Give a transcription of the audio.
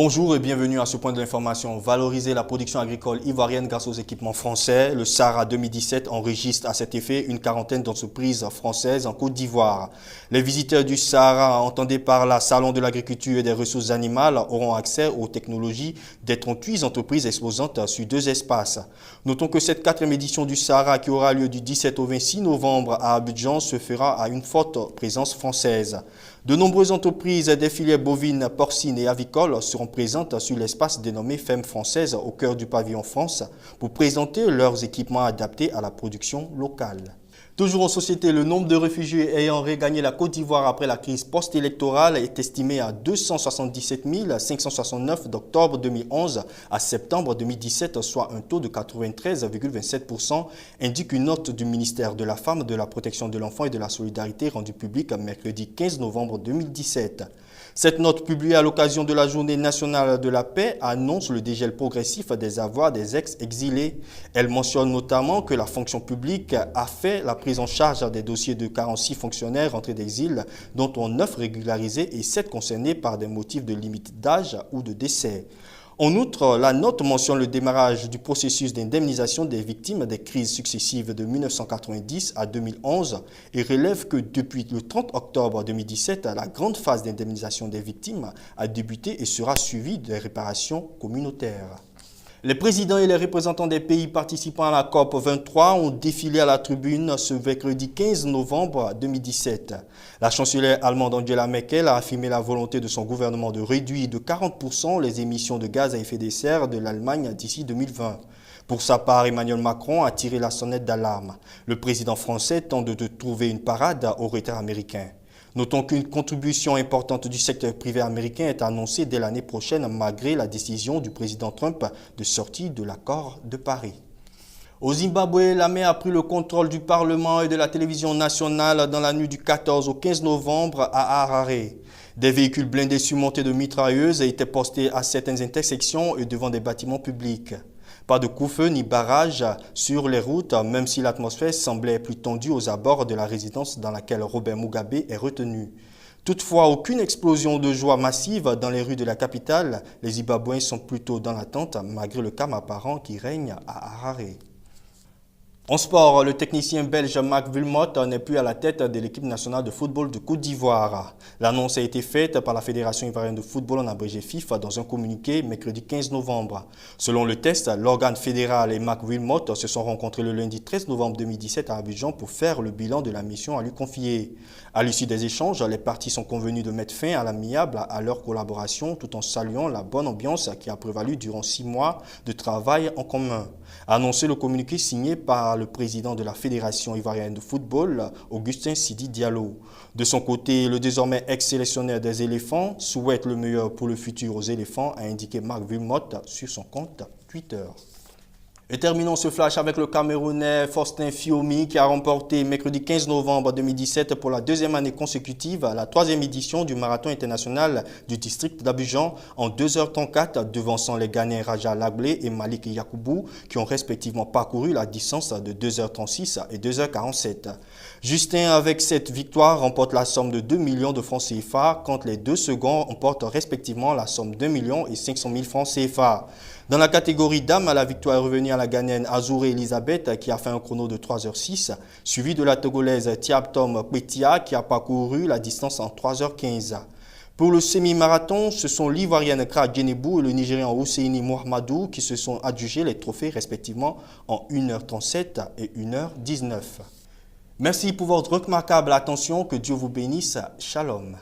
Bonjour et bienvenue à ce point de l'information. Valoriser la production agricole ivoirienne grâce aux équipements français. Le Sahara 2017 enregistre à cet effet une quarantaine d'entreprises françaises en Côte d'Ivoire. Les visiteurs du Sahara, entendez par la Salon de l'agriculture et des ressources animales, auront accès aux technologies des 38 entreprises exposantes sur 2 espaces. Notons que cette 4e édition du Sahara qui aura lieu du 17 au 26 novembre à Abidjan se fera à une forte présence française. De nombreuses entreprises des filières bovines, porcines et avicoles seront présentes sur l'espace dénommé Ferme Française au cœur du pavillon France pour présenter leurs équipements adaptés à la production locale. Toujours en société, le nombre de réfugiés ayant regagné la Côte d'Ivoire après la crise post-électorale est estimé à 277 569 d'octobre 2011 à septembre 2017, soit un taux de 93,27%, indique une note du ministère de la Femme, de la Protection de l'Enfant et de la Solidarité rendue publique mercredi 15 novembre 2017. Cette note publiée à l'occasion de la Journée nationale de la paix annonce le dégel progressif des avoirs des ex-exilés. Elle mentionne notamment que la fonction publique a fait la prise en charge des dossiers de 46 fonctionnaires rentrés d'exil, dont 9 régularisés et 7 concernés par des motifs de limite d'âge ou de décès. En outre, la note mentionne le démarrage du processus d'indemnisation des victimes des crises successives de 1990 à 2011 et relève que depuis le 30 octobre 2017, la grande phase d'indemnisation des victimes a débuté et sera suivie des réparations communautaires. Les présidents et les représentants des pays participant à la COP 23 ont défilé à la tribune ce mercredi 15 novembre 2017. La chancelière allemande Angela Merkel a affirmé la volonté de son gouvernement de réduire de 40% les émissions de gaz à effet de serre de l'Allemagne d'ici 2020. Pour sa part, Emmanuel Macron a tiré la sonnette d'alarme. Le président français tente de trouver une parade au retard américain. Notons qu'une contribution importante du secteur privé américain est annoncée dès l'année prochaine malgré la décision du président Trump de sortir de l'accord de Paris. Au Zimbabwe, l'armée a pris le contrôle du Parlement et de la télévision nationale dans la nuit du 14 au 15 novembre à Harare. Des véhicules blindés surmontés de mitrailleuses étaient postés à certaines intersections et devant des bâtiments publics. Pas de coup-feu ni barrage sur les routes, même si l'atmosphère semblait plus tendue aux abords de la résidence dans laquelle Robert Mugabe est retenu. Toutefois, aucune explosion de joie massive dans les rues de la capitale. Les Zimbabwéens sont plutôt dans l'attente malgré le calme apparent qui règne à Harare. En sport, le technicien belge Marc Wilmot n'est plus à la tête de l'équipe nationale de football de Côte d'Ivoire. L'annonce a été faite par la Fédération ivoirienne de football en abrégé FIFA dans un communiqué mercredi 15 novembre. Selon le test, l'organe fédéral et Marc Wilmot se sont rencontrés le lundi 13 novembre 2017 à Abidjan pour faire le bilan de la mission à lui confier. À l'issue des échanges, les parties sont convenues de mettre fin à l'amiable à leur collaboration tout en saluant la bonne ambiance qui a prévalu durant 6 mois de travail en commun. A annoncé le communiqué signé par le président de la Fédération ivoirienne de football, Augustin Sidi Diallo. De son côté, le désormais ex-sélectionneur des éléphants souhaite le meilleur pour le futur aux éléphants, a indiqué Marc Wilmot sur son compte Twitter. Et terminons ce flash avec le Camerounais Faustin Fiomi qui a remporté mercredi 15 novembre 2017 pour la 2e année consécutive la 3e édition du marathon international du district d'Abidjan en 2h34 devançant les Ghanéens Raja Laglé et Malik Yakoubou qui ont respectivement parcouru la distance de 2h36 et 2h47. Justin avec cette victoire remporte la somme de 2 millions de francs CFA quand les 2 seconds remportent respectivement la somme de 2 500 000 francs CFA. Dans la catégorie dames, la victoire est revenue à la Ghanéenne Azouré Elisabeth qui a fait un chrono de 3h06, suivi de la Togolaise Thiab Tom Kwetia qui a parcouru la distance en 3h15. Pour le semi-marathon, ce sont l'Ivoirienne Kra Djenebou et le Nigérian Husseini Mohamedou qui se sont adjugés les trophées respectivement en 1h37 et 1h19. Merci pour votre remarquable attention, que Dieu vous bénisse. Shalom.